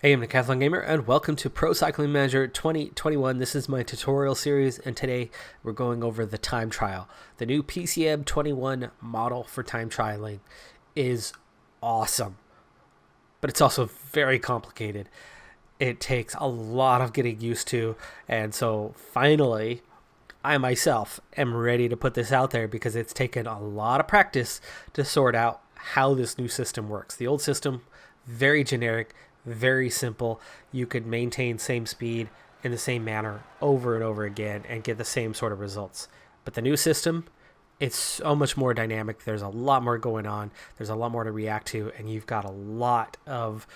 Hey, I'm Decathlon Gamer, and welcome to Pro Cycling Manager 2021. This is my tutorial series, and today we're going over the time trial. The new PCM 21 model for time trialing is awesome, but it's also very complicated. It takes a lot of getting used to, and so finally, I myself am ready to put this out there because it's taken a lot of practice to sort out how this new system works. The old system, very generic, very simple. You could maintain same speed in the same manner over and over again and get the same sort of results. But the new system, it's so much more dynamic. There's a lot more going on. There's a lot more to react to, and you've got a lot of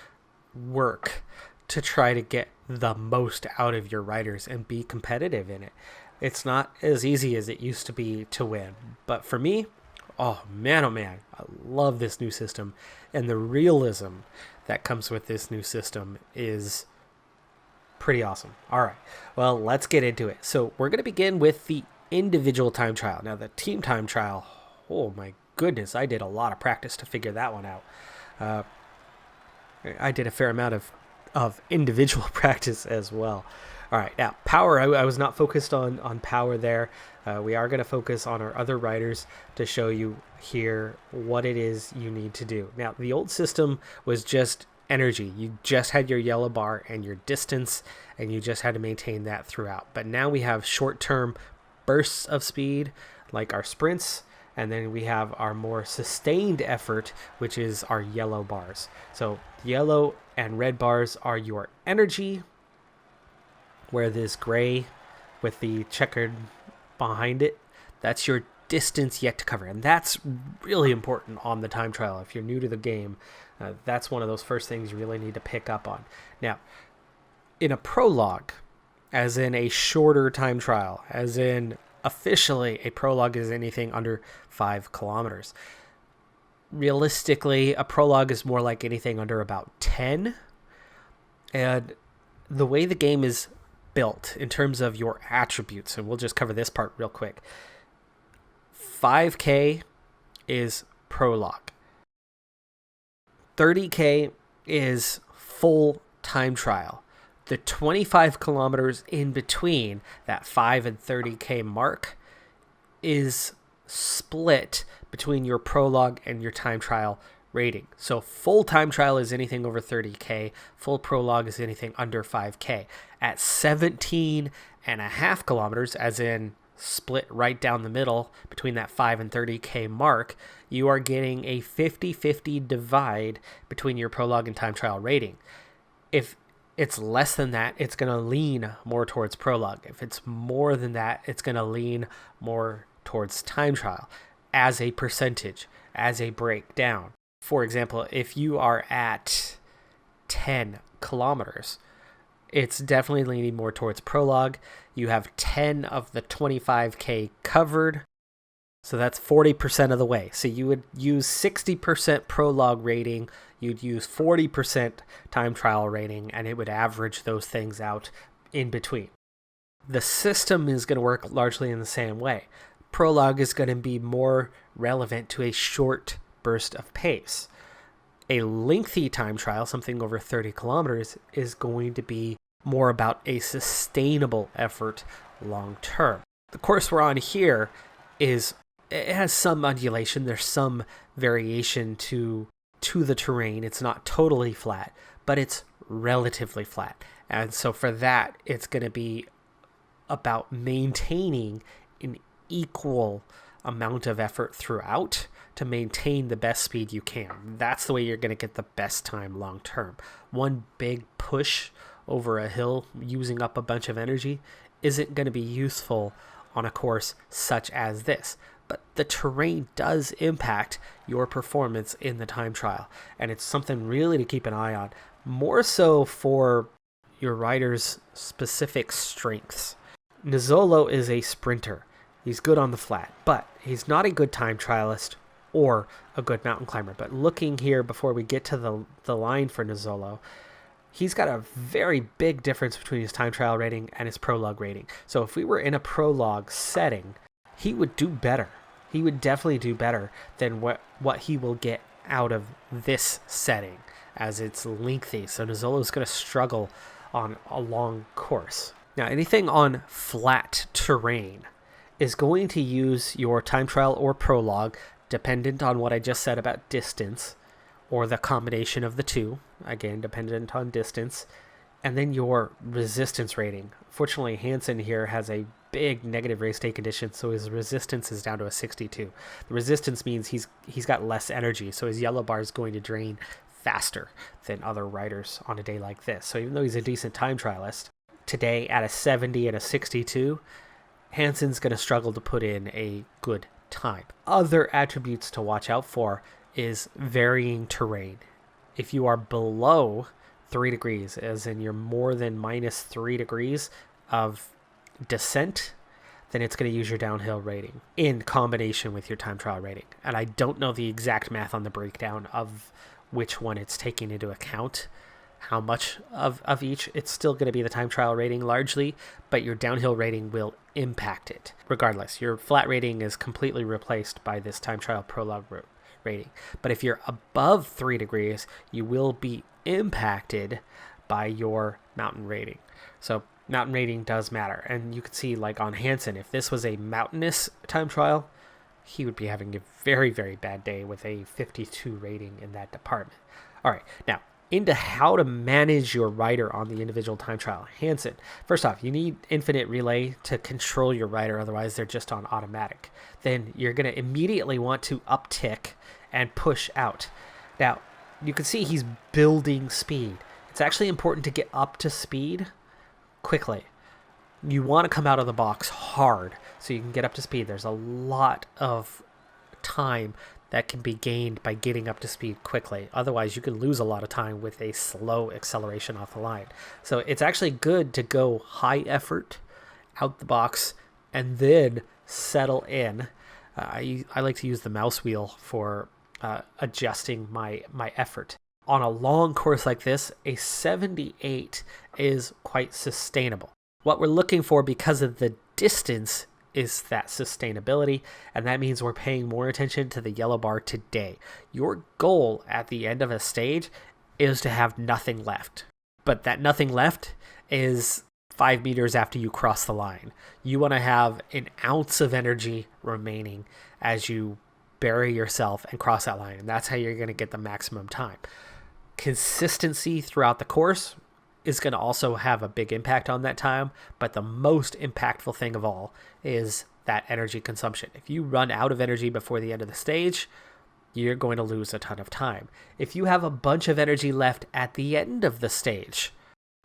work to try to get the most out of your riders and be competitive in it. It's not as easy as it used to be to win. But for me, oh man, I love this new system. And the realism that comes with this new system is pretty awesome. All right, well, let's get into it. So we're going to begin with the individual time trial. Now, the team time trial, oh my goodness, I did a lot of practice to figure that one out. I did a fair amount of individual practice as well. All right, now power, I was not focused on power there. We are going to focus on our other riders to show you here what it is you need to do. Now, the old system was just energy. You just had your yellow bar and your distance, and you just had to maintain that throughout. But now we have short-term bursts of speed, like our sprints, and then we have our more sustained effort, which is our yellow bars. So yellow and red bars are your energy, where this gray with the checkered behind it, that's your distance yet to cover. And that's really important on the time trial. If you're new to the game, that's one of those first things you really need to pick up on. Now, in a prologue, as in a shorter time trial, as in officially a prologue is anything under 5 kilometers. Realistically, a prologue is more like anything under about 10. And the way the game is built in terms of your attributes, and we'll just cover this part real quick. 5K is prologue. 30K is full time trial. The 25 kilometers in between that 5 and 30K mark is split between your prologue and your time trial rating. So full time trial is anything over 30K. Full prologue is anything under 5K. At 17 and a half kilometers, as in split right down the middle between that 5 and 30K mark, you are getting a 50-50 divide between your prologue and time trial rating. If it's less than that, it's going to lean more towards prologue. If it's more than that, it's going to lean more towards time trial as a percentage, as a breakdown. For example, if you are at 10 kilometers, it's definitely leaning more towards prologue. You have 10 of the 25K covered, so that's 40% of the way. So you would use 60% prologue rating, you'd use 40% time trial rating, and it would average those things out in between. The system is going to work largely in the same way. Prologue is going to be more relevant to a short burst of pace. A lengthy time trial, something over 30 kilometers, is going to be more about a sustainable effort long term. The course we're on here it has some undulation. There's some variation to the terrain. It's not totally flat, but it's relatively flat. And so for that, it's going to be about maintaining an equal amount of effort throughout to maintain the best speed you can. That's the way you're going to get the best time long term. One big push over a hill using up a bunch of energy isn't going to be useful on a course such as this. But the terrain does impact your performance in the time trial, and it's something really to keep an eye on, more so for your rider's specific strengths. Nizzolo is a sprinter. He's good on the flat, but he's not a good time trialist or a good mountain climber. But looking here before we get to the line for Nizzolo, he's got a very big difference between his time trial rating and his prologue rating. So if we were in a prologue setting, he would do better. He would definitely do better than what he will get out of this setting as it's lengthy. So Nizzolo's going to struggle on a long course. Now, anything on flat terrain is going to use your time trial or prologue, dependent on what I just said about distance, or the combination of the two, again, dependent on distance, and then your resistance rating. Fortunately, Hansen here has a big negative race day condition, so his resistance is down to a 62. The resistance means he's got less energy, so his yellow bar is going to drain faster than other riders on a day like this. So even though he's a decent time trialist, today at a 70 and a 62, Hansen's going to struggle to put in a good time. Other attributes to watch out for is varying terrain. If you are below 3 degrees, as in you're more than minus 3 degrees of descent, then it's going to use your downhill rating in combination with your time trial rating. And I don't know the exact math on the breakdown of which one it's taking into account, how much of each. It's still going to be the time trial rating largely, but your downhill rating will impact it. Regardless, your flat rating is completely replaced by this time trial prologue rating. But if you're above 3 degrees, you will be impacted by your mountain rating. So mountain rating does matter. And you can see, like on Hansen, if this was a mountainous time trial, he would be having a very, very bad day with a 52 rating in that department. All right, now into how to manage your rider on the individual time trial. Hansen, first off, you need infinite relay to control your rider, otherwise they're just on automatic. Then you're going to immediately want to uptick and push out. Now, you can see he's building speed. It's actually important to get up to speed quickly. You want to come out of the box hard so you can get up to speed. There's a lot of time that can be gained by getting up to speed quickly. Otherwise, you can lose a lot of time with a slow acceleration off the line. So it's actually good to go high effort out the box and then settle in. I like to use the mouse wheel for adjusting my effort. On a long course like this, a 78 is quite sustainable. What we're looking for, because of the distance, is that sustainability, and that means we're paying more attention to the yellow bar today. Your goal at the end of a stage is to have nothing left, but that nothing left is 5 meters after you cross the line. You want to have an ounce of energy remaining as you bury yourself and cross that line, and that's how you're going to get the maximum time. Consistency throughout the course is going to also have a big impact on that time, but the most impactful thing of all is that energy consumption. If you run out of energy before the end of the stage, you're going to lose a ton of time. If you have a bunch of energy left at the end of the stage,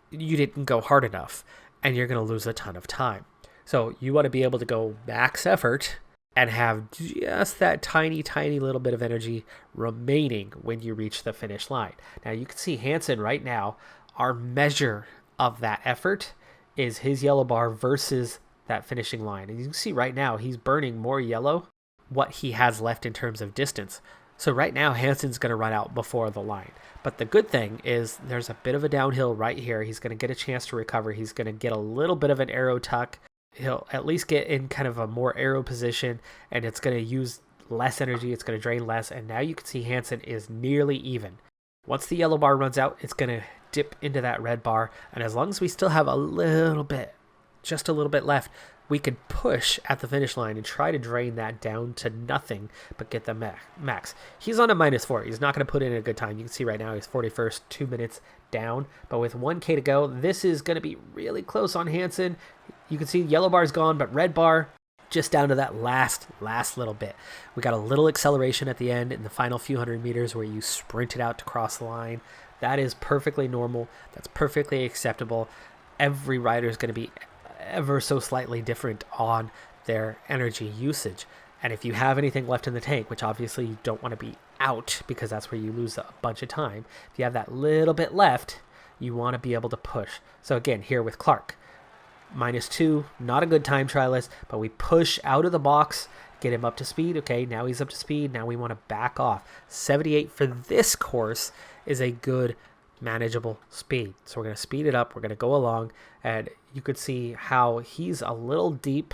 you didn't go hard enough, and you're going to lose a ton of time. So you want to be able to go max effort and have just that tiny, tiny little bit of energy remaining when you reach the finish line. Now, you can see Hansen right now, our measure of that effort is his yellow bar versus that finishing line. And you can see right now, he's burning more yellow what he has left in terms of distance. So right now, Hansen's going to run out before the line. But the good thing is there's a bit of a downhill right here. He's going to get a chance to recover. He's going to get a little bit of an aero tuck. He'll at least get in kind of a more aero position, and it's going to use less energy. It's going to drain less. And now you can see Hansen is nearly even. Once the yellow bar runs out, it's going to dip into that red bar. And as long as we still have a little bit, just a little bit left, we could push at the finish line and try to drain that down to nothing, but get the max. He's on a -4. He's not going to put in a good time. You can see right now he's 41st, 2 minutes down. But with 1K to go, this is going to be really close on Hansen. You can see yellow bar's gone, but red bar just down to that last little bit. We got a little acceleration at the end in the final few hundred meters where you sprinted out to cross the line. That is perfectly normal. That's perfectly acceptable. Every rider is going to be ever so slightly different on their energy usage. And if you have anything left in the tank, which obviously you don't want to be out because that's where you lose a bunch of time, if you have that little bit left, you want to be able to push. So again, here with Clark, -2, not a good time trialist, but we push out of the box, get him up to speed. Okay, now he's up to speed. Now we want to back off. 78 for this course is a good manageable speed. So we're going to speed it up. We're going to go along, and you could see how he's a little deep.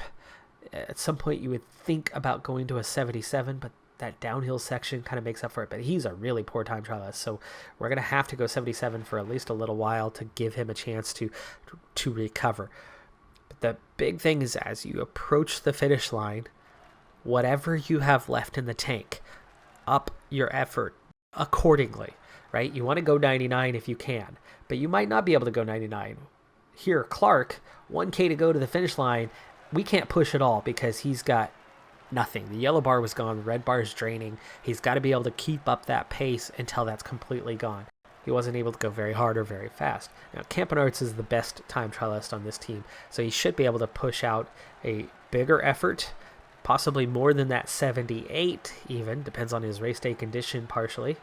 At some point you would think about going to a 77, but that downhill section kind of makes up for it, but he's a really poor time trialist, so we're going to have to go 77 for at least a little while to give him a chance to recover. But the big thing is, as you approach the finish line, whatever you have left in the tank, up your effort accordingly, right? You want to go 99 if you can, but you might not be able to go 99. Here, Clark, 1K to go to the finish line. We can't push at all because he's got nothing. The yellow bar was gone. The red bar is draining. He's got to be able to keep up that pace until that's completely gone. He wasn't able to go very hard or very fast. Now, Campenarts is the best time trialist on this team, so he should be able to push out a bigger effort, possibly more than that 78 even, depends on his race day condition partially,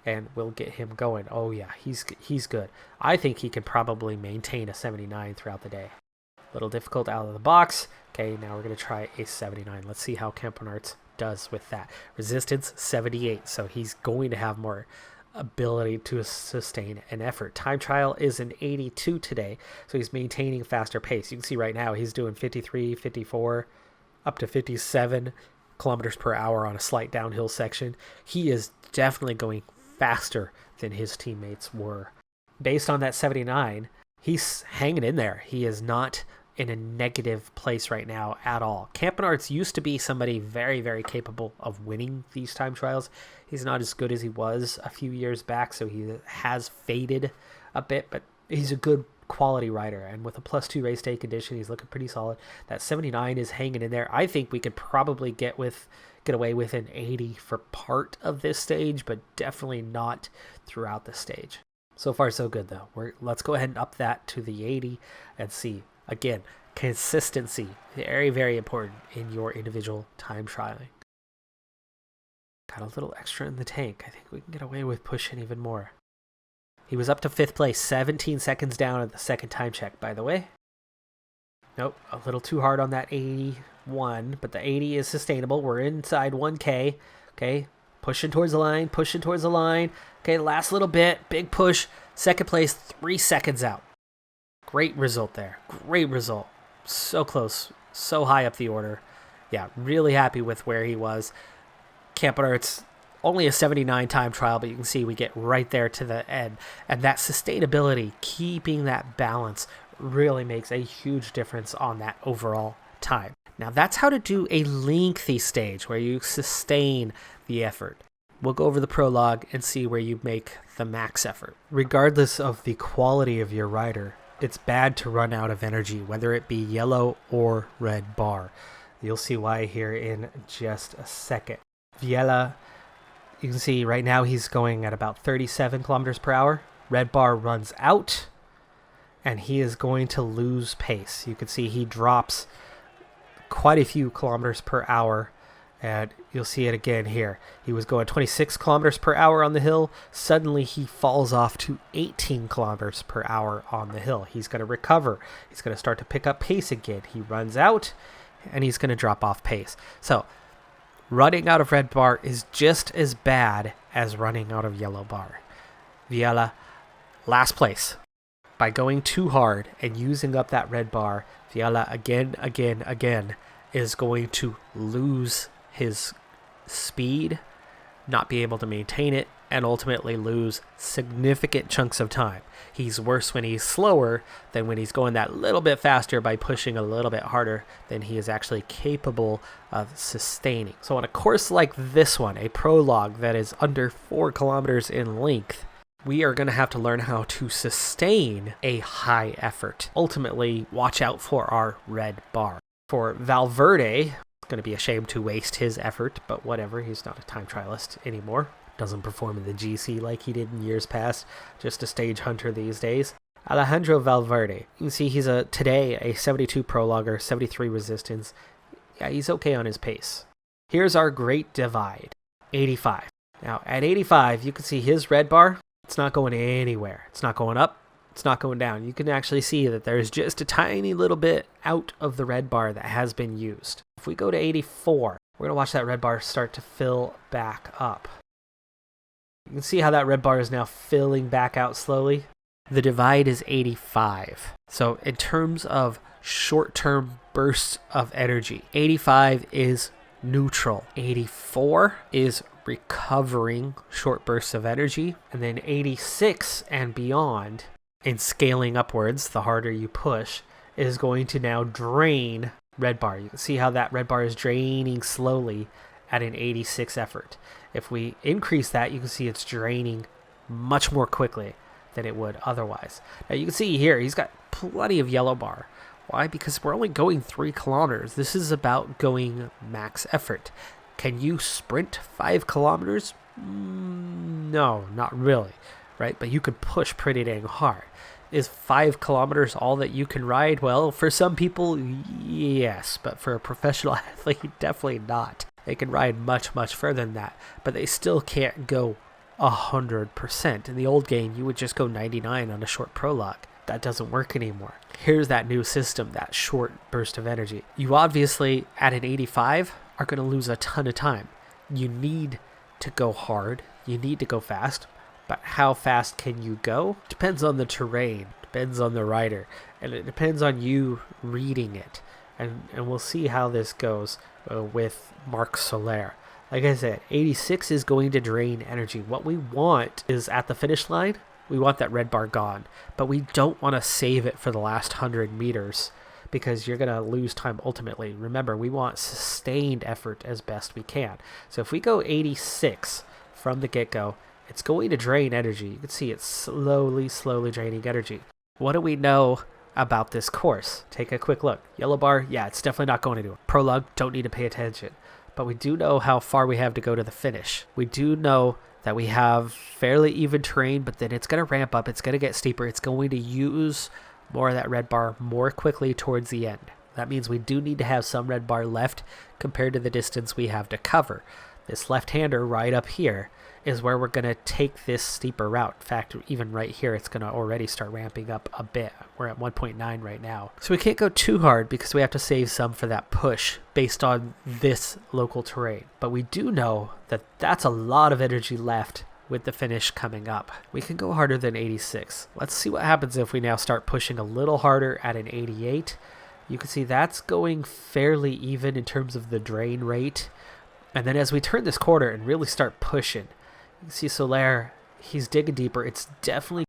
and we'll get him going. Oh yeah, he's good. I think he can probably maintain a 79 throughout the day. A little difficult out of the box. Okay, now we're going to try a 79. Let's see how Campenarts does with that. Resistance 78, so he's going to have more ability to sustain an effort. Time trial is an 82 today, so he's maintaining faster pace. You can see right now he's doing 53, 54, up to 57 kilometers per hour on a slight downhill section. He is definitely going faster than his teammates were. Based on that 79, he's hanging in there. He is not in a negative place right now at all. Campenarts used to be somebody very, very capable of winning these time trials. He's not as good as he was a few years back, so he has faded a bit, but he's a good quality rider, and with a +2 race day condition, he's looking pretty solid. That 79 is hanging in there. I think we could probably get away with an 80 for part of this stage, but definitely not throughout the stage. So far, so good, though. Let's go ahead and up that to the 80 and see. Again, consistency, very, very important in your individual time trialing. Got a little extra in the tank. I think we can get away with pushing even more. He was up to 5th place, 17 seconds down at the second time check, by the way. Nope, a little too hard on that 81, but the 80 is sustainable. We're inside 1K. Okay, pushing towards the line, pushing towards the line. Okay, last little bit, big push. Second place, 3 seconds out. Great result there. Great result. So close, so high up the order. Yeah, really happy with where he was. Campenarts, only a 79 time trial, but you can see we get right there to the end. And that sustainability, keeping that balance, really makes a huge difference on that overall time. Now, that's how to do a lengthy stage where you sustain the effort. We'll go over the prologue and see where you make the max effort. Regardless of the quality of your rider, it's bad to run out of energy, whether it be yellow or red bar. You'll see why here in just a second. Viella, you can see right now he's going at about 37 kilometers per hour. Red bar runs out, and he is going to lose pace. You can see he drops quite a few kilometers per hour, and you'll see it again here. He was going 26 kilometers per hour on the hill. Suddenly he falls off to 18 kilometers per hour on the hill. He's going to recover. He's going to start to pick up pace again. He runs out, and he's going to drop off pace. So running out of red bar is just as bad as running out of yellow bar. Viella, last place. By going too hard and using up that red bar, Viella again is going to lose his speed, not be able to maintain it, and ultimately lose significant chunks of time. He's worse when he's slower than when he's going that little bit faster by pushing a little bit harder than he is actually capable of sustaining. So on a course like this one, a prologue that is under 4 kilometers in length, we are going to have to learn how to sustain a high effort. Ultimately, watch out for our red bar. For Valverde, it's going to be a shame to waste his effort, but whatever, he's not a time trialist anymore. Doesn't perform in the GC like he did in years past, just a stage hunter these days. Alejandro Valverde, you can see he's today a 72 prologuer, 73 resistance. Yeah, he's okay on his pace. Here's our great divide, 85. Now, at 85, you can see his red bar, it's not going anywhere. It's not going up. It's not going down. You can actually see that there's just a tiny little bit out of the red bar that has been used. If we go to 84, we're going to watch that red bar start to fill back up. You can see how that red bar is now filling back out slowly. The divide is 85. So in terms of short-term bursts of energy, 85 is neutral. 84 is recovering short bursts of energy. And then 86 and beyond, and scaling upwards, the harder you push, is going to now drain red bar. You can see how that red bar is draining slowly at an 86 effort. If we increase that, you can see it's draining much more quickly than it would otherwise. Now you can see here, he's got plenty of yellow bar. Why? Because we're only going 3 kilometers. This is about going max effort. Can you sprint 5 kilometers? No, not really, right? But you can push pretty dang hard. Is 5 kilometers all that you can ride? Well, for some people, yes, but for a professional athlete, definitely not. They can ride much, much further than that, but they still can't go 100%. In the old game, you would just go 99 on a short prologue. That doesn't work anymore. Here's that new system, that short burst of energy. You obviously, at an 85, are going to lose a ton of time. You need to go hard. You need to go fast. But how fast can you go? Depends on the terrain. Depends on the rider. And it depends on you reading it. And we'll see how this goes with Marc Soler. Like I said, 86 is going to drain energy. What we want is at the finish line, we want that red bar gone. But we don't want to save it for the last 100 meters because you're going to lose time ultimately. Remember, we want sustained effort as best we can. So if we go 86 from the get-go, it's going to drain energy. You can see it's slowly draining energy. What do we know about this course? Take a quick look. Yellow bar, yeah, it's definitely not going to do it. Prologue, don't need to pay attention. But we do know how far we have to go to the finish. We do know that we have fairly even terrain, but then it's going to ramp up. It's going to get steeper. It's going to use more of that red bar more quickly towards the end. That means we do need to have some red bar left compared to the distance we have to cover. This left-hander right up here is where we're going to take this steeper route. In fact, even right here, it's going to already start ramping up a bit. We're at 1.9 right now. So we can't go too hard because we have to save some for that push based on this local terrain. But we do know that that's a lot of energy left with the finish coming up. We can go harder than 86. Let's see what happens if we now start pushing a little harder at an 88. You can see that's going fairly even in terms of the drain rate. And then as we turn this corner and really start pushing, you can see Soler, he's digging deeper. It's definitely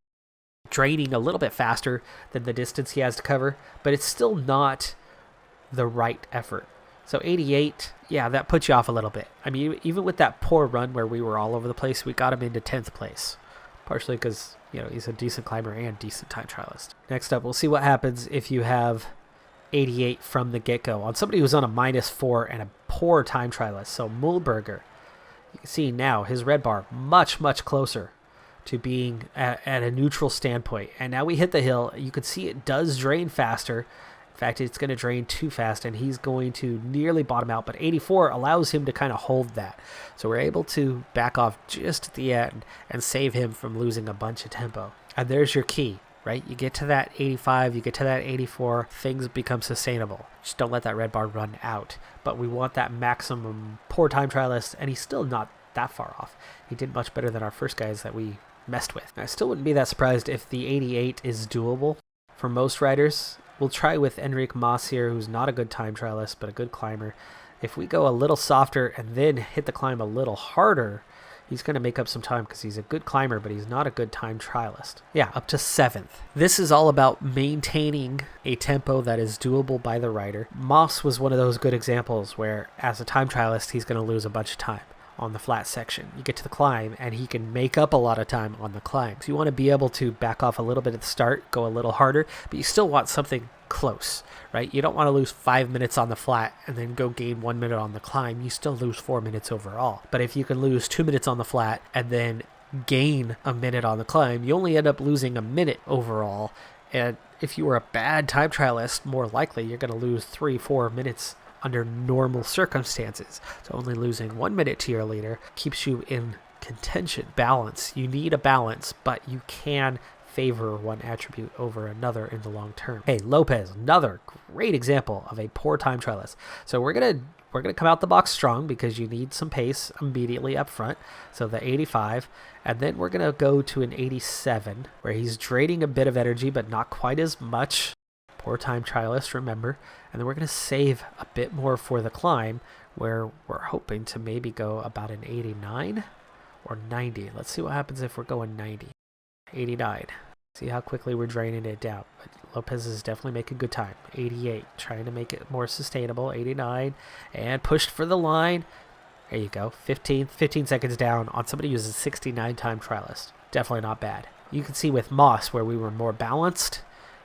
draining a little bit faster than the distance he has to cover, but it's still not the right effort. So 88, yeah, that puts you off a little bit. I mean, even with that poor run where we were all over the place, we got him into 10th place. Partially because, you know, he's a decent climber and decent time trialist. Next up, we'll see what happens if you have 88 from the get-go on somebody who's on a -4 and a poor time trialist. So Mühlberger, you can see now his red bar much closer to being at a neutral standpoint. And now we hit the hill. You can see it does drain faster. In fact, it's going to drain too fast, and he's going to nearly bottom out. But 84 allows him to kind of hold that. So we're able to back off just at the end and save him from losing a bunch of tempo. And there's your key, right? You get to that 85, you get to that 84, things become sustainable. Just don't let that red bar run out. But we want that maximum poor time trialist, and he's still not that far off. He did much better than our first guys that we messed with. I still wouldn't be that surprised if the 88 is doable for most riders. We'll try with Enric Mas here, who's not a good time trialist, but a good climber. If we go a little softer and then hit the climb a little harder, he's going to make up some time because he's a good climber, but he's not a good time trialist. Yeah, up to 7th. This is all about maintaining a tempo that is doable by the rider. Mas was one of those good examples where, as a time trialist, he's going to lose a bunch of time on the flat section. You get to the climb, and he can make up a lot of time on the climb. So you want to be able to back off a little bit at the start, go a little harder, but you still want something close, right? You don't want to lose 5 minutes on the flat and then go gain 1 minute on the climb. You still lose 4 minutes overall. But if you can lose 2 minutes on the flat and then gain a minute on the climb, you only end up losing a minute overall. And if you were a bad time trialist, more likely you're going to lose 3-4 minutes under normal circumstances. So only losing 1 minute to your leader keeps you in contention. Balance. You need a balance, but you can favor one attribute over another in the long term. Hey, Lopez, another great example of a poor time trialist. So we're gonna come out the box strong because you need some pace immediately up front. So the 85, and then we're gonna go to an 87 where he's draining a bit of energy, but not quite as much. Poor time trialist, remember. And then we're going to save a bit more for the climb, where we're hoping to maybe go about an 89 or 90. Let's see what happens if we're going 90. 89. See how quickly we're draining it down. But Lopez is definitely making good time. 88, trying to make it more sustainable. 89, and pushed for the line. There you go. 15 seconds down on somebody who's a 69 time trialist. Definitely not bad. You can see with Moss where we were more balanced,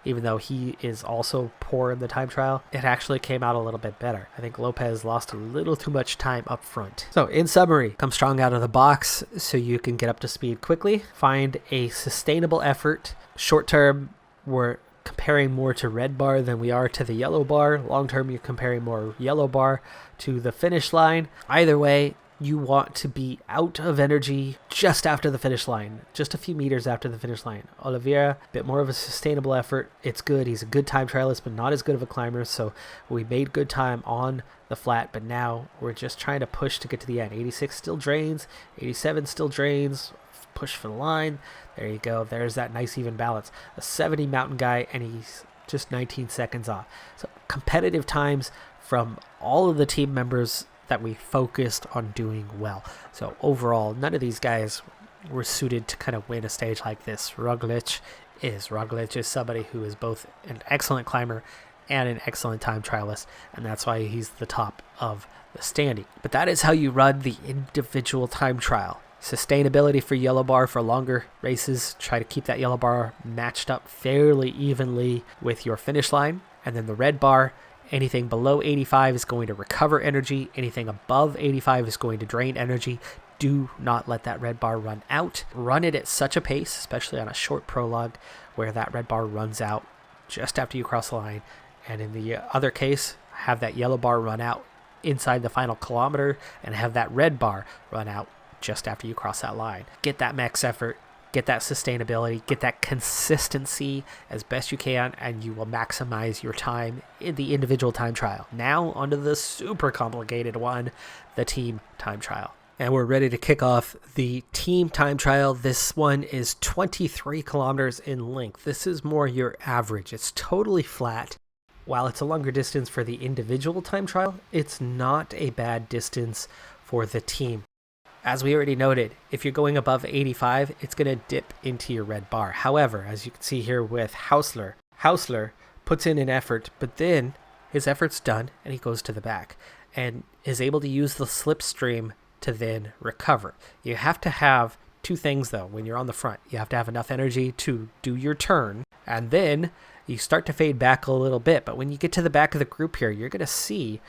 even though he is also poor in the time trial, it actually came out a little bit better. I think Lopez lost a little too much time up front. So in summary, come strong out of the box so you can get up to speed quickly. Find a sustainable effort. Short term, we're comparing more to red bar than we are to the yellow bar. Long term, you're comparing more yellow bar to the finish line. Either way, you want to be out of energy just after the finish line, just a few meters after the finish line. Oliveira, a bit more of a sustainable effort. It's good. He's a good time trialist, but not as good of a climber. So we made good time on the flat, but now we're just trying to push to get to the end. 86 still drains. 87 still drains. Push for the line. There you go. There's that nice even balance. A 70 mountain guy, and he's just 19 seconds off. So competitive times from all of the team members that we focused on doing well. So overall, none of these guys were suited to kind of win a stage like this. Roglic is somebody who is both an excellent climber and an excellent time trialist, and that's why he's the top of the standing. But that is how you run the individual time trial. Sustainability for yellow bar for longer races. Try to keep that yellow bar matched up fairly evenly with your finish line. And then the red bar, anything below 85 is going to recover energy. Anything above 85 is going to drain energy. Do not let that red bar run out. Run it at such a pace, especially on a short prologue, where that red bar runs out just after you cross the line. And in the other case, have that yellow bar run out inside the final kilometer and have that red bar run out just after you cross that line. Get that max effort, get that sustainability, get that consistency as best you can, and you will maximize your time in the individual time trial. Now onto the super complicated one, the team time trial. And we're ready to kick off the team time trial. This one is 23 kilometers in length. This is more your average. It's totally flat. While it's a longer distance for the individual time trial, it's not a bad distance for the team. As we already noted, if you're going above 85, it's going to dip into your red bar. However, as you can see here with Hausler puts in an effort, but then his effort's done and he goes to the back and is able to use the slipstream to then recover. You have to have two things though when you're on the front. You have to have enough energy to do your turn, and then you start to fade back a little bit. But when you get to the back of the group here, you're going to see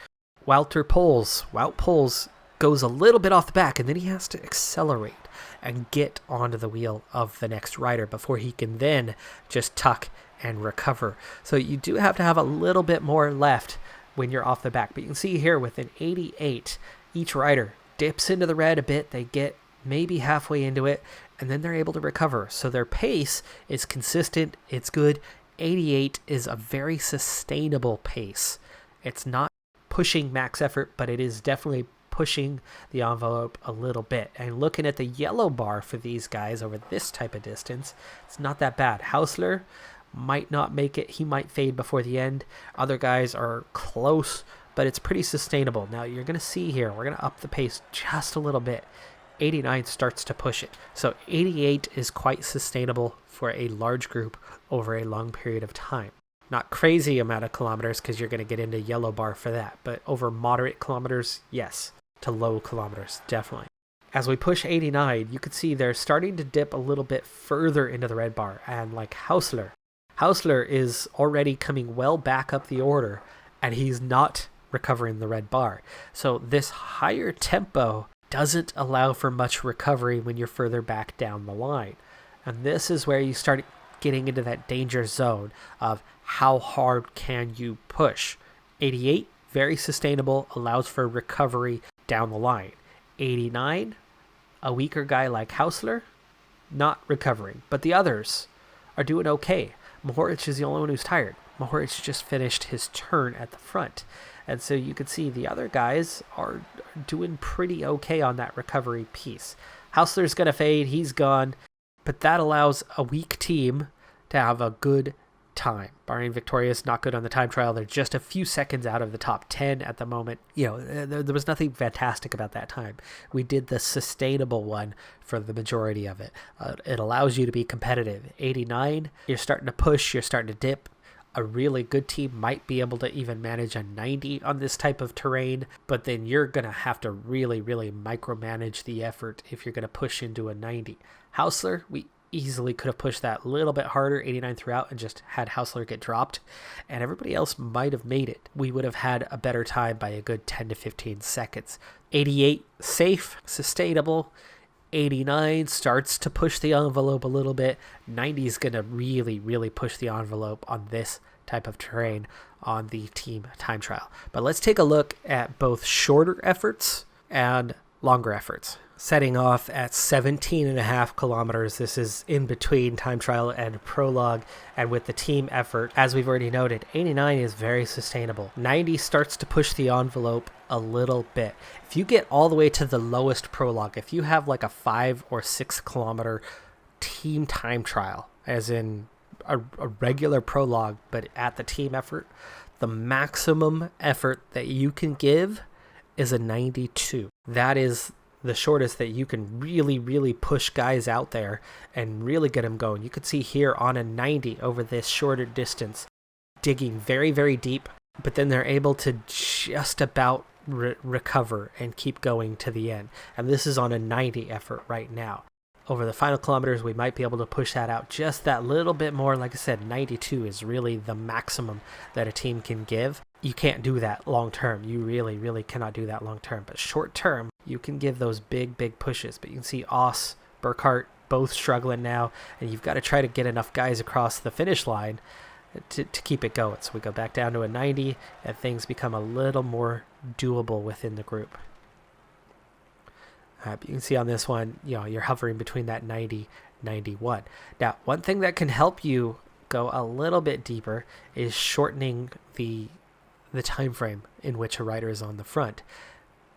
Wout Poels goes a little bit off the back, and then he has to accelerate and get onto the wheel of the next rider before he can then just tuck and recover. So you do have to have a little bit more left when you're off the back. But you can see here with an 88, each rider dips into the red a bit. They get maybe halfway into it, and then they're able to recover. So their pace is consistent. It's good. 88 is a very sustainable pace. It's not pushing max effort, but it is definitely pushing the envelope a little bit. And looking at the yellow bar for these guys over this type of distance, it's not that bad. Hausler might not make it. He might fade before the end. Other guys are close, but it's pretty sustainable. Now you're going to see here, we're going to up the pace just a little bit. 89 starts to push it. So 88 is quite sustainable for a large group over a long period of time. Not crazy amount of kilometers because you're going to get into yellow bar for that, but over moderate kilometers, yes. To low kilometers, definitely. As we push 89, you can see they're starting to dip a little bit further into the red bar, and like Hausler is already coming well back up the order, and he's not recovering the red bar. So this higher tempo doesn't allow for much recovery when you're further back down the line. And this is where you start getting into that danger zone of how hard can you push. 88, very sustainable, allows for recovery down the line. 89, a weaker guy like Hausler, not recovering. But the others are doing okay. Mohoric is the only one who's tired. Mohoric just finished his turn at the front. And so you can see the other guys are doing pretty okay on that recovery piece. Hausler's going to fade. He's gone. But that allows a weak team to have a good time. Bahrain Victorious, not good on the time trial. They're just a few seconds out of the top 10 at the moment. There was nothing fantastic about that time. We did the sustainable one for the majority of it. It allows you to be competitive. 89, you're starting to push, you're starting to dip. A really good team might be able to even manage a 90 on this type of terrain, but then you're going to have to really, really micromanage the effort if you're going to push into a 90. Hausler, we easily could have pushed that a little bit harder, 89 throughout, and just had Hausler get dropped, and everybody else might have made it. We would have had a better time by a good 10 to 15 seconds. 88, safe, sustainable. 89 starts to push the envelope a little bit. 90 is going to really, really push the envelope on this type of terrain on the team time trial. But let's take a look at both shorter efforts and longer efforts. Setting off at 17.5 kilometers. This is in between time trial and prologue. And with the team effort, as we've already noted, 89 is very sustainable. 90 starts to push the envelope a little bit. If you get all the way to the lowest prologue, if you have like a 5 or 6 kilometer team time trial, as in a regular prologue, but at the team effort, the maximum effort that you can give is a 92. That is the shortest that you can really, really push guys out there and really get them going. You can see here on a 90 over this shorter distance, digging very, very deep, but then they're able to just about recover and keep going to the end. And this is on a 90 effort right now. Over the final kilometers, we might be able to push that out just that little bit more. Like I said, 92 is really the maximum that a team can give. You can't do that long term. You really, really cannot do that long term. But short term, you can give those big, big pushes. But you can see Oss, Burkhart, both struggling now. And you've got to try to get enough guys across the finish line to keep it going. So we go back down to a 90, and things become a little more doable within the group. You can see on this one, you're hovering between that 90, 91. Now, one thing that can help you go a little bit deeper is shortening the time frame in which a rider is on the front.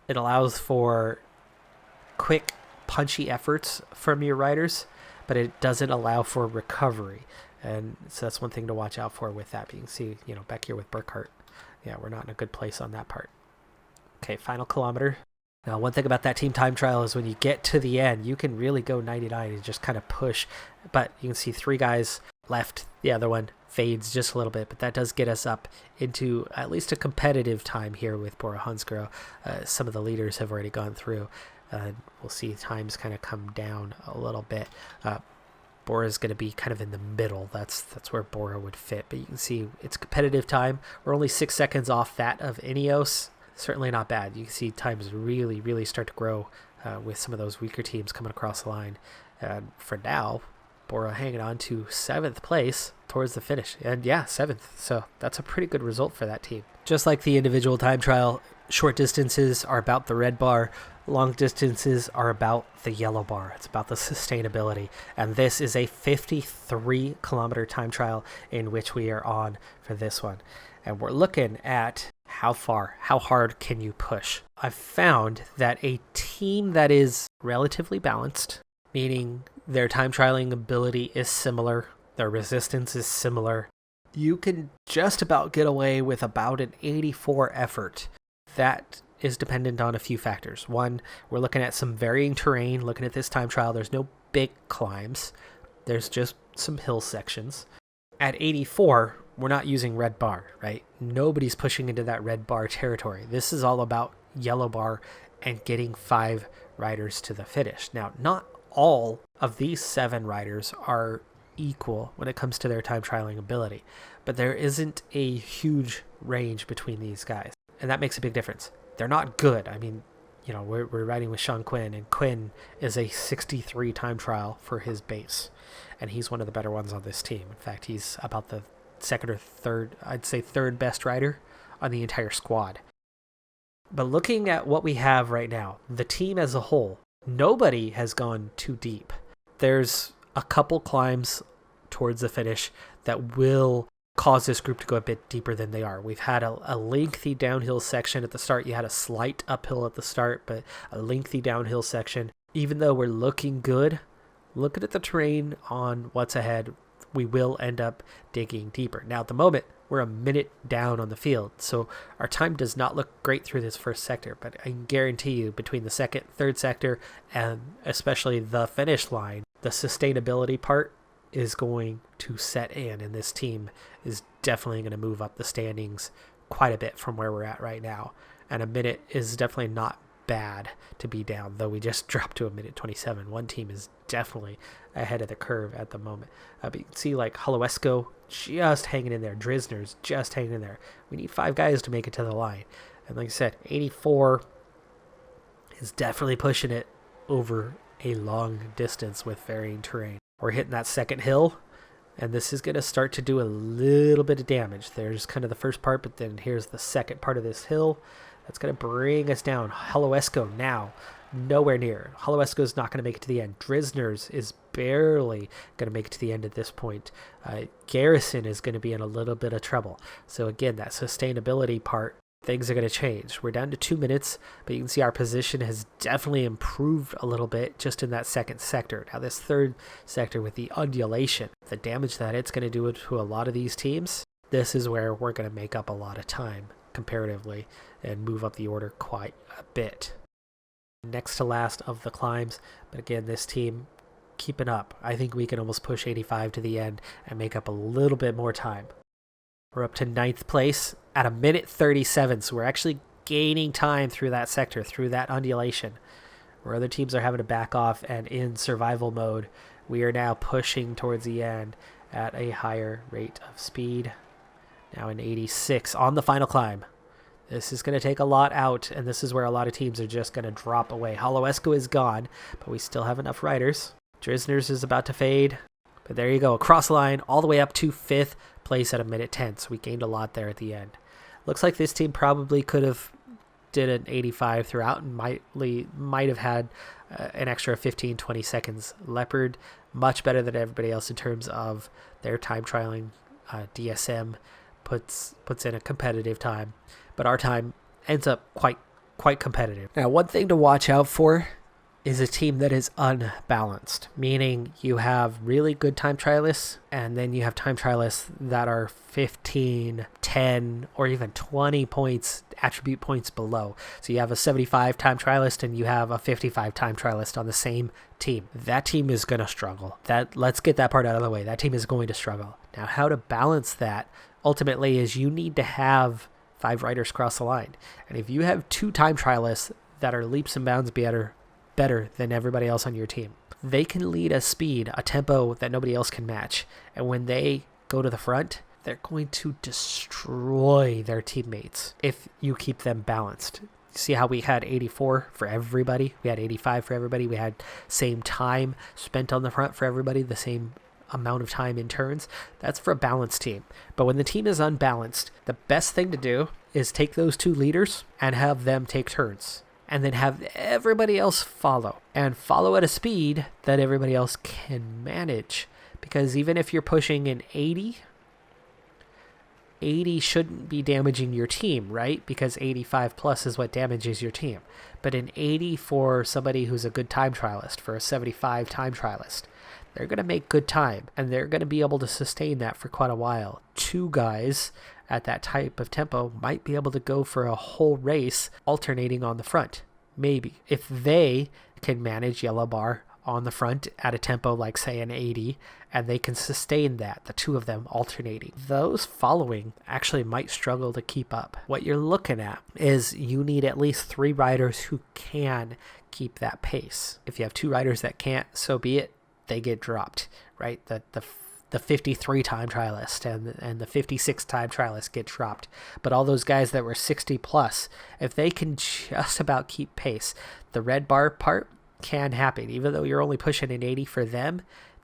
It allows for quick, punchy efforts from your riders, but it doesn't allow for recovery. And so that's one thing to watch out for with that. But you can see, back here with Burkhart, we're not in a good place on that part. Okay, final kilometer. Now, one thing about that team time trial is when you get to the end, you can really go 99 and just kind of push. But you can see 3 guys left. The other one fades just a little bit, but that does get us up into at least a competitive time here with Bora Hansgrohe. Some of the leaders have already gone through. We'll see times kind of come down a little bit. Bora is going to be kind of in the middle. That's where Bora would fit. But you can see it's competitive time. We're only 6 seconds off that of Ineos. Certainly not bad. You can see times really, really start to grow with some of those weaker teams coming across the line. And for now, Bora hanging on to 7th place towards the finish. And 7th. So that's a pretty good result for that team. Just like the individual time trial, short distances are about the red bar. Long distances are about the yellow bar. It's about the sustainability. And this is a 53 kilometer time trial in which we are on for this one. And we're looking at how hard can you push? I've found that a team that is relatively balanced, meaning their time trialing ability is similar, their resistance is similar, you can just about get away with about an 84 effort. That is dependent on a few factors. One, we're looking at some varying terrain. Looking at this time trial, there's no big climbs. There's just some hill sections. At 84, we're not using red bar, right? Nobody's pushing into that red bar territory. This is all about yellow bar and getting 5 riders to the finish. Now, not all of these 7 riders are equal when it comes to their time trialing ability, but there isn't a huge range between these guys, and that makes a big difference. They're not good. I mean, we're riding with Sean Quinn, and Quinn is a 63 time trial for his base, and he's one of the better ones on this team. In fact, he's about the second or third, I'd say third best rider on the entire squad. But looking at what we have right now, the team as a whole, nobody has gone too deep. There's a couple climbs towards the finish that will cause this group to go a bit deeper than they are. We've had a lengthy downhill section at the start. You had a slight uphill at the start, but a lengthy downhill section. Even though we're looking good, looking at the terrain on what's ahead, we will end up digging deeper. Now, at the moment, we're a minute down on the field, so our time does not look great through this first sector, but I can guarantee you between the second, third sector, and especially the finish line, the sustainability part is going to set in, and this team is definitely going to move up the standings quite a bit from where we're at right now. And a minute is definitely not bad to be down, though we just dropped to a minute 27. One team is definitely ahead of the curve at the moment. But you can see like Holoesco just hanging in there. Drisner's just hanging in there. We need 5 guys to make it to the line. And like I said, 84 is definitely pushing it over a long distance with varying terrain. We're hitting that second hill, and this is going to start to do a little bit of damage. There's kind of the first part, but then here's the second part of this hill. That's going to bring us down. Holoesco now, nowhere near. Holoesco's not going to make it to the end. Drisner's is barely going to make it to the end at this point. Garrison is going to be in a little bit of trouble. So again, that sustainability part, things are going to change. We're down to 2 minutes, but you can see our position has definitely improved a little bit just in that second sector. Now this third sector with the undulation, the damage that it's going to do to a lot of these teams, this is where we're going to make up a lot of time comparatively and move up the order quite a bit. Next to last of the climbs, but again, this team keeping up. I think we can almost push 85 to the end and make up a little bit more time. We're up to 9th place at a minute 37, so we're actually gaining time through that sector, through that undulation, where other teams are having to back off, and in survival mode, we are now pushing towards the end at a higher rate of speed. Now in 86 on the final climb. This is going to take a lot out, and this is where a lot of teams are just going to drop away. Holoesco is gone, but we still have enough riders. Drisner's is about to fade, but there you go. Across the line, all the way up to 5th place at a minute 10, so we gained a lot there at the end. Looks like this team probably could have did an 85 throughout and might have had an extra 15-20 seconds. Leopard, much better than everybody else in terms of their time trialing. DSM puts in a competitive time, but our time ends up quite competitive. Now, one thing to watch out for is a team that is unbalanced, meaning you have really good time trialists, and then you have time trialists that are 15, 10, or even 20 points, attribute points below. So you have a 75 time trialist and you have a 55 time trialist on the same team. That team is going to struggle. Let's get that part out of the way. That team is going to struggle. Now, how to balance that ultimately is you need to have 5 riders cross the line. And if you have 2 time trialists that are leaps and bounds better than everybody else on your team, they can lead a speed, a tempo that nobody else can match. And when they go to the front, they're going to destroy their teammates if you keep them balanced. See how we had 84 for everybody? We had 85 for everybody. We had same time spent on the front for everybody, the same amount of time in turns. That's for a balanced team. But when the team is unbalanced, the best thing to do is take those 2 leaders and have them take turns, and then have everybody else follow at a speed that everybody else can manage. Because even if you're pushing an 80 shouldn't be damaging your team, right? Because 85 plus is what damages your team. But an 80 for somebody who's a good time trialist, for a 75 time trialist, they're going to make good time, and they're going to be able to sustain that for quite a while. 2 guys at that type of tempo might be able to go for a whole race alternating on the front. Maybe. If they can manage yellow bar on the front at a tempo like, say, an 80, and they can sustain that, the 2 of them alternating, those following actually might struggle to keep up. What you're looking at is you need at least 3 riders who can keep that pace. If you have 2 riders that can't, so be it. They get dropped, right? The 53 time trialist and the 56 time trialist get dropped. But all those guys that were 60 plus, if they can just about keep pace, the red bar part can happen. Even though you're only pushing an 80 for them,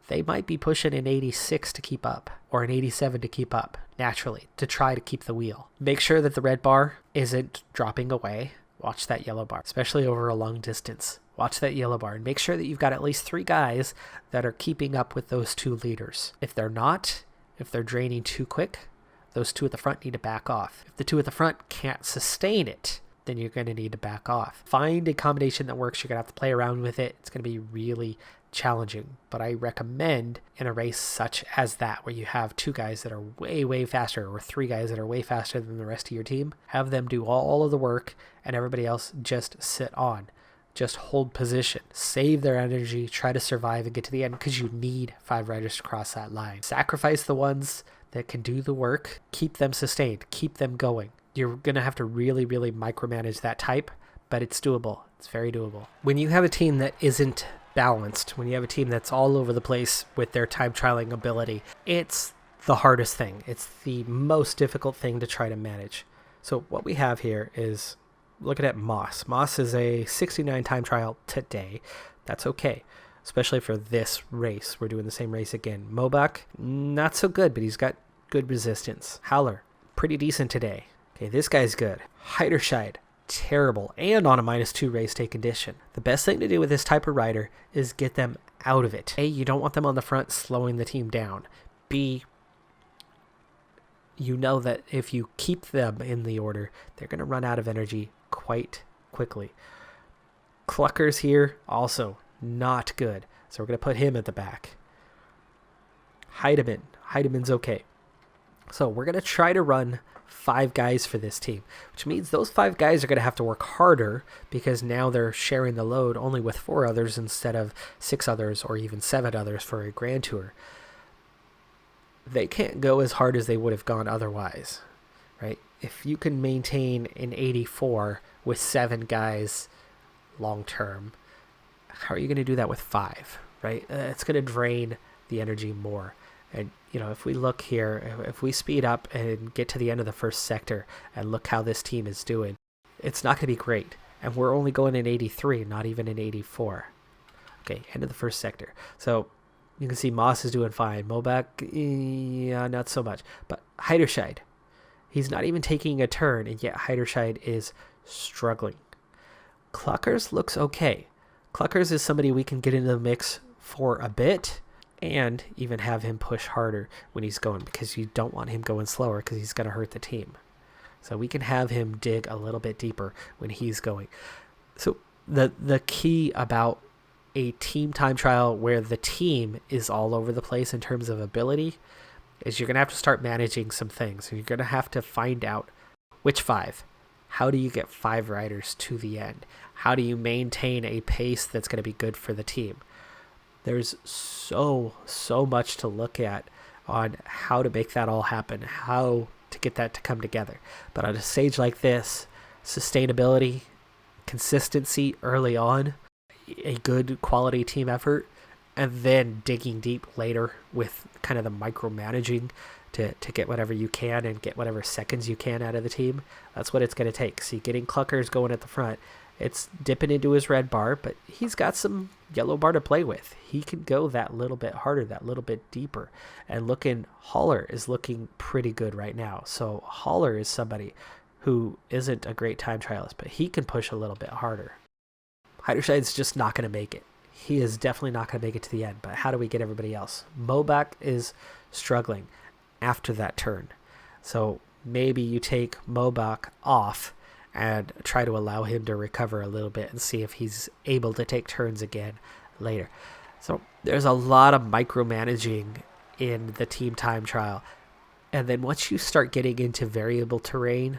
they might be pushing an 86 to keep up, or an 87 to keep up, naturally, to try to keep the wheel. Make sure that the red bar isn't dropping away. Watch that yellow bar, especially over a long distance. Watch that yellow bar and make sure that you've got at least 3 guys that are keeping up with those 2 leaders. If they're not, if they're draining too quick, those 2 at the front need to back off. If the 2 at the front can't sustain it, then you're going to need to back off. Find a combination that works. You're going to have to play around with it. It's going to be really challenging, but I recommend in a race such as that, where you have 2 guys that are way faster, or 3 guys that are way faster than the rest of your team, have them do all of the work and everybody else just sit on. Just hold position, save their energy, try to survive and get to the end, because you need 5 riders to cross that line. Sacrifice the ones that can do the work, keep them sustained, keep them going. You're going to have to really micromanage that type, but it's doable. It's very doable. When you have a team that isn't balanced, when you have a team that's all over the place with their time trialing ability, it's the hardest thing. It's the most difficult thing to try to manage. So what we have here is, looking at Moss. Moss is a 69 time trial today. That's okay, especially for this race. We're doing the same race again. Mobach, not so good, but he's got good resistance. Howler, pretty decent today. Okay, this guy's good. Heiderscheid, terrible, and on a -2 race day condition. The best thing to do with this type of rider is get them out of it. A, you don't want them on the front slowing the team down. B, you know that if you keep them in the order, they're going to run out of energy quite quickly. Clucker's here, also not good. So we're going to put him at the back. Heideman's okay. So we're going to try to run 5 guys for this team, which means those 5 guys are going to have to work harder, because now they're sharing the load only with 4 others instead of 6 others or even 7 others for a Grand Tour. They can't go as hard as they would have gone otherwise, right? If you can maintain an 84 with 7 guys long term, how are you going to do that with 5, right? It's going to drain the energy more. And, if we look here, if we speed up and get to the end of the first sector and look how this team is doing, it's not going to be great. And we're only going in 83, not even in 84. Okay, end of the first sector. So you can see Moss is doing fine. Mobach, yeah, not so much. But Heiderscheid, he's not even taking a turn, and yet Heiderscheid is struggling. Cluckers looks okay. Cluckers is somebody we can get into the mix for a bit, and even have him push harder when he's going, because you don't want him going slower, because he's going to hurt the team. So we can have him dig a little bit deeper when he's going. So the key about a team time trial where the team is all over the place in terms of ability is you're going to have to start managing some things. And you're going to have to find out which 5. How do you get 5 riders to the end? How do you maintain a pace that's going to be good for the team? There's so much to look at on how to make that all happen, how to get that to come together. But on a stage like this, sustainability, consistency early on, a good quality team effort, and then digging deep later with kind of the micromanaging to get whatever you can and get whatever seconds you can out of the team. That's what it's going to take. See, getting Cluckers going at the front, it's dipping into his red bar, but he's got some yellow bar to play with. He can go that little bit harder, that little bit deeper. And Haller is looking pretty good right now. So Haller is somebody who isn't a great time trialist, but he can push a little bit harder. Heiderscheid's just not going to make it. He is definitely not going to make it to the end, but how do we get everybody else? Mobach is struggling after that turn. So maybe you take Mobach off and try to allow him to recover a little bit and see if he's able to take turns again later. So there's a lot of micromanaging in the team time trial. And then once you start getting into variable terrain,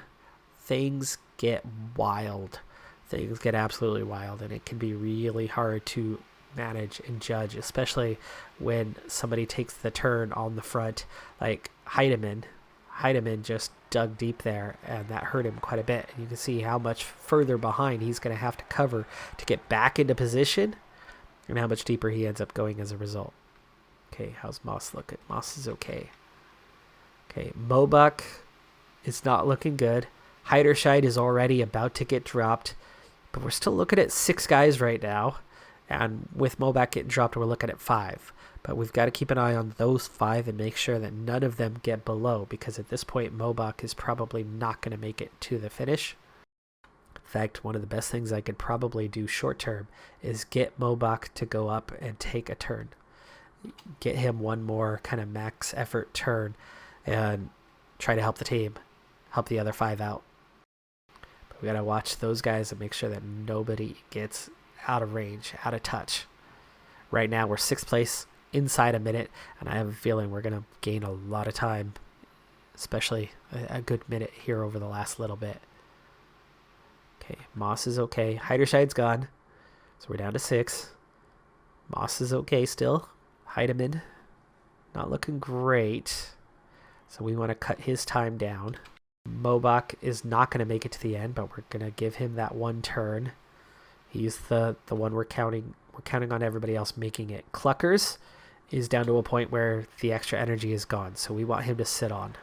things get wild. Things get absolutely wild, and it can be really hard to manage and judge, especially when somebody takes the turn on the front, like Heidemann. Heidemann just dug deep there, and that hurt him quite a bit. And you can see how much further behind he's going to have to cover to get back into position, and how much deeper he ends up going as a result. Okay, how's Moss looking? Moss is okay. Okay, Mobach is not looking good. Heiderscheid is already about to get dropped, but we're still looking at 6 guys right now. And with Mobach getting dropped, we're looking at 5. But we've got to keep an eye on those 5 and make sure that none of them get below, because at this point, Mobach is probably not going to make it to the finish. In fact, one of the best things I could probably do short term is get Mobach to go up and take a turn. Get him one more kind of max effort turn and try to help the team, help the other 5 out. We got to watch those guys and make sure that nobody gets out of range, out of touch. Right now, we're 6th place inside a minute, and I have a feeling we're going to gain a lot of time, especially a good minute here over the last little bit. Okay, Moss is okay. Heidersheid's gone, so we're down to 6. Moss is okay still. Heidemann, not looking great, so we want to cut his time down. Mobach is not going to make it to the end, but we're going to give him that one turn. He's the one we're counting. We're counting on everybody else making it. Cluckers is down to a point where the extra energy is gone, so we want him to sit on.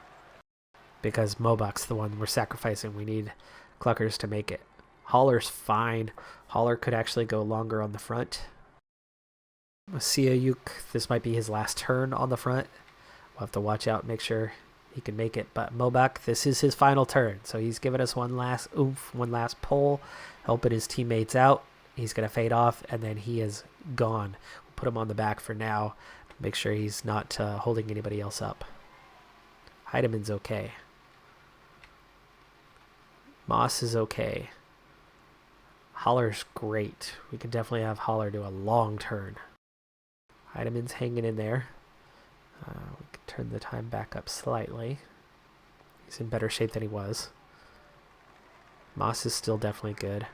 Because Mobach's the one we're sacrificing. We need Cluckers to make it. Haller's fine. Haller could actually go longer on the front. Siayuk, this might be his last turn on the front. We'll have to watch out and make sure he can make it. But Mobach, this is his final turn. So he's giving us one last oomph, one last pull, helping his teammates out. He's going to fade off, and then he is gone. We'll put him on the back for now. Make sure he's not holding anybody else up. Heidemann's okay. Moss is okay. Haller's great. We can definitely have Haller do a long turn. Heidemann's hanging in there. We can turn the time back up slightly. He's in better shape than he was. Moss is still definitely good.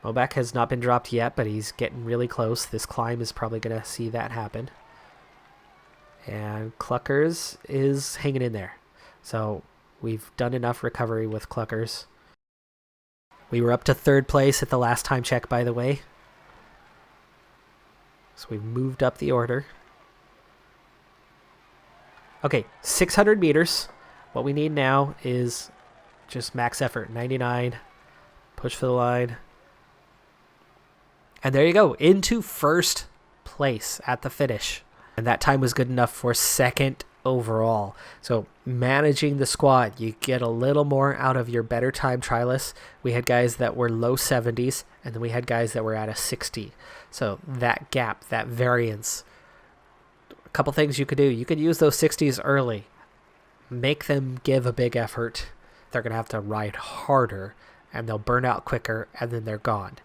Mobach has not been dropped yet, but he's getting really close. This climb is probably going to see that happen. And Cluckers is hanging in there. So we've done enough recovery with Cluckers. We were up to 3rd place at the last time check, by the way. So we've moved up the order. Okay, 600 meters. What we need now is just max effort. 99. Push for the line. And there you go. Into 1st place at the finish. And that time was good enough for 2nd overall. So managing the squad, you get a little more out of your better time trialists. We had guys that were low 70s, and then we had guys that were at a 60. So that gap, that variance, a couple things you could do. You could use those 60s early. Make them give a big effort. They're going to have to ride harder, and they'll burn out quicker, and then they're gone.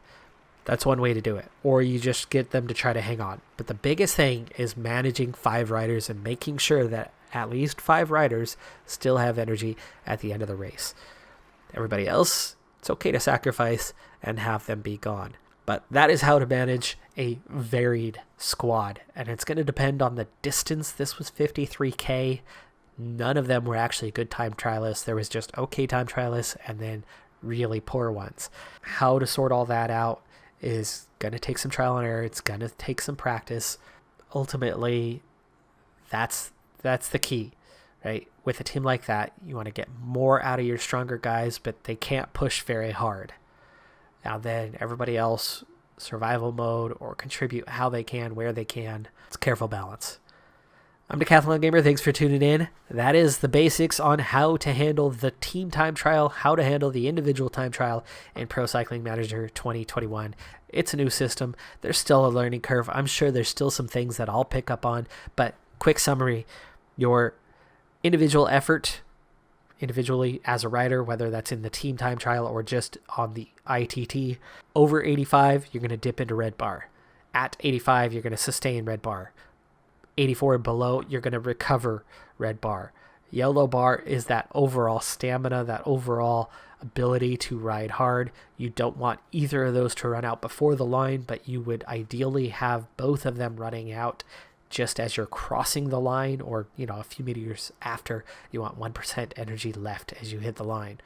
That's one way to do it. Or you just get them to try to hang on. But the biggest thing is managing 5 riders and making sure that at least 5 riders still have energy at the end of the race. Everybody else, it's okay to sacrifice and have them be gone. But that is how to manage a varied squad. And it's going to depend on the distance. This was 53K. None of them were actually good time trialists. There was just okay time trialists and then really poor ones. How to sort all that out is going to take some trial and error. It's going to take some practice. Ultimately, that's the key, right? With a team like that, you want to get more out of your stronger guys, but they can't push very hard. Now then, everybody else, survival mode or contribute how they can, where they can. It's a careful balance. I'm Decathlon Gamer. Thanks for tuning in. That is the basics on how to handle the team time trial, how to handle the individual time trial in Pro Cycling Manager 2021. It's a new system. There's still a learning curve. I'm sure there's still some things that I'll pick up on, but quick summary, your individual effort individually as a rider, whether that's in the team time trial or just on the ITT, over 85, you're going to dip into red bar. At 85, you're going to sustain red bar. 84 and below, you're going to recover red bar. Yellow bar is that overall stamina, that overall ability to ride hard. You don't want either of those to run out before the line, but you would ideally have both of them running out just as you're crossing the line, or a few meters after. You want 1% energy left as you hit the line.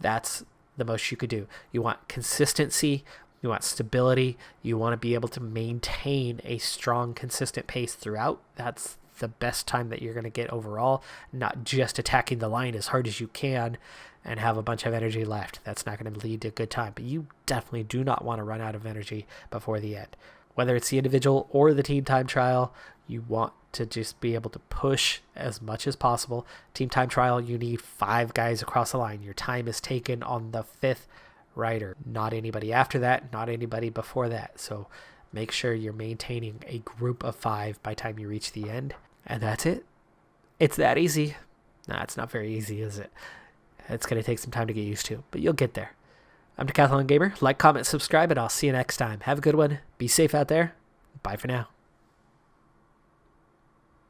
That's the most you could do. You want consistency. You want stability. You want to be able to maintain a strong, consistent pace throughout. That's the best time that you're going to get overall, not just attacking the line as hard as you can and have a bunch of energy left. That's not going to lead to a good time, but you definitely do not want to run out of energy before the end. Whether it's the individual or the team time trial, you want to just be able to push as much as possible. Team time trial, you need 5 guys across the line. Your time is taken on the 5th rider, not anybody after that, not anybody before that. So make sure you're maintaining a group of 5 by the time you reach the end. And that's it. It's that easy. Nah, it's not very easy, is it? It's going to take some time to get used to, but you'll get there. I'm Decathlon Gamer. Like, comment, subscribe, and I'll see you next time. Have a good one. Be safe out there. Bye for now.